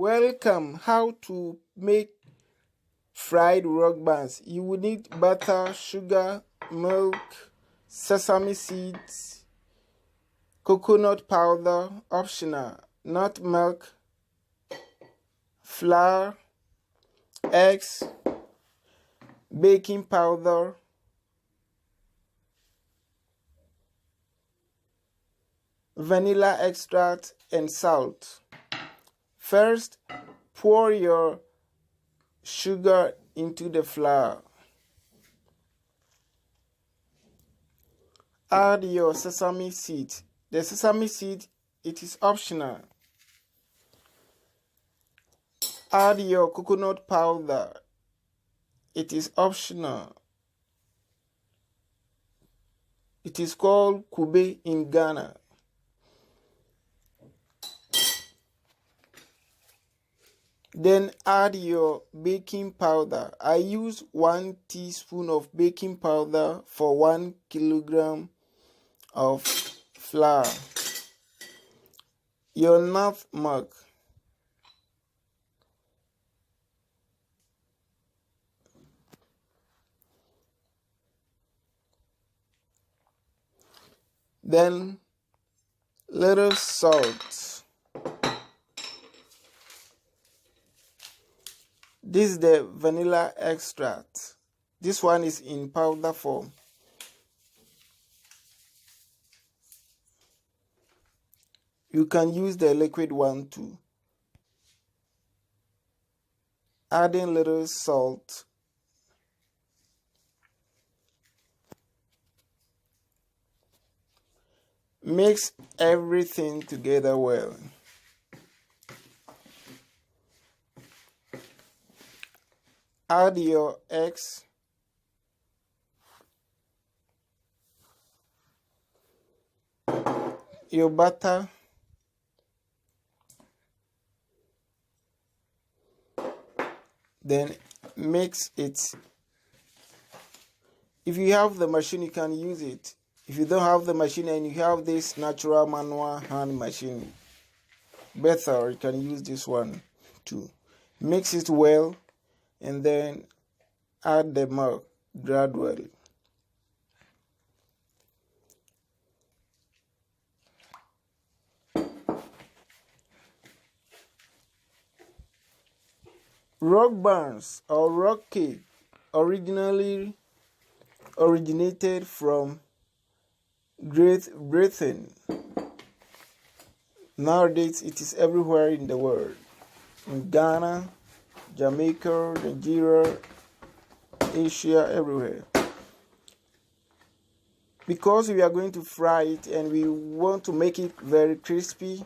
Welcome. How to make fried rock buns. You will need butter, sugar, milk, sesame seeds, coconut powder, optional, nutmeg, flour, eggs, baking powder, vanilla extract, and salt. First, pour your sugar into the flour. Add your sesame seed. The sesame seed, it is optional. Add your coconut powder. It is optional. It is called kube in Ghana. Then add your baking powder. I use 1 teaspoon of baking powder for 1 kilogram of flour. Your nutmeg. Then little salt. This is the vanilla extract. This one is in powder form. You can use the liquid one too. Adding little salt. Mix everything together well. Add your eggs, your butter, then mix it. If you have the machine, you can use it. If you don't have the machine and you have this natural manual hand machine, better, you can use this one too. Mix it well and then add the milk gradually. Rock buns or rock cake originated from Great Britain. Nowadays, it is everywhere in the world. In Ghana, Jamaica, Nigeria, Asia, everywhere. Because we are going to fry it and we want to make it very crispy,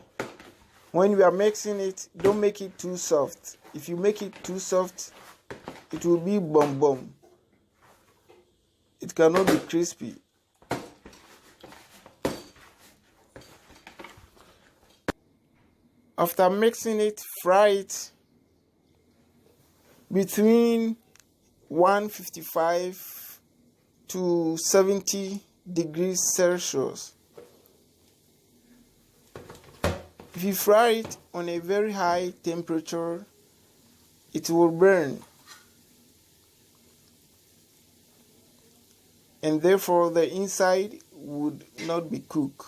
when we are mixing it, don't make it too soft. If you make it too soft, it will be bum. It cannot be crispy. After mixing it, fry it between 155 to 70 degrees Celsius. If you fry it on a very high temperature, it will burn, and therefore the inside would not be cooked.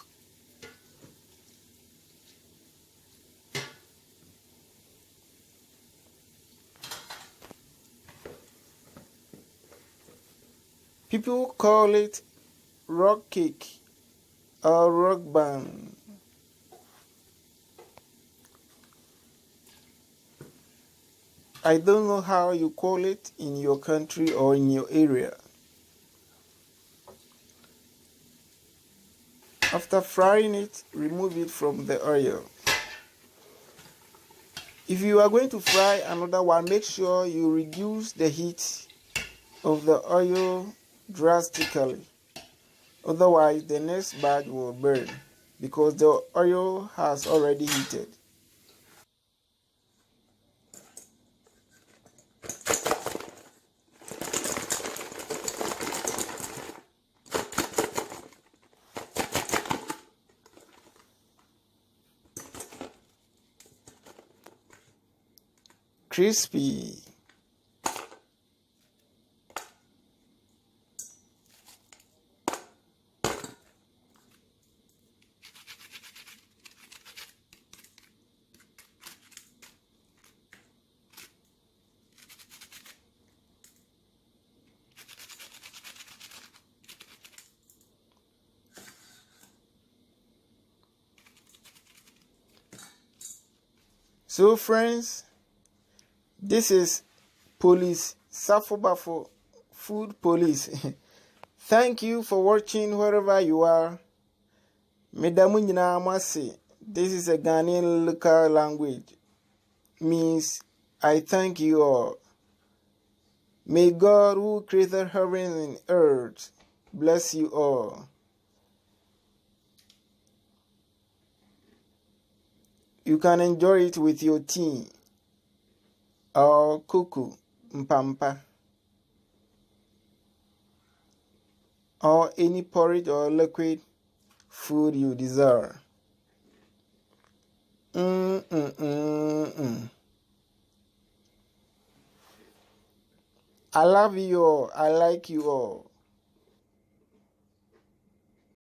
People call it rock cake or rock bun. I don't know how you call it in your country or in your area. After frying it, remove it from the oil. If you are going to fry another one, make sure you reduce the heat of the oil drastically. Otherwise, the next batch will burn because the oil has already heated. crispy. So friends, this is Police Safobafo Food Police. Thank you for watching wherever you are. Medamu nyinaa mwase. This is a Ghanaian local language. Means I thank you all. May God who created heaven and earth bless you all. You can enjoy it with your tea or kuku, mpampa, or any porridge or liquid food you desire. I love you all. I like you all.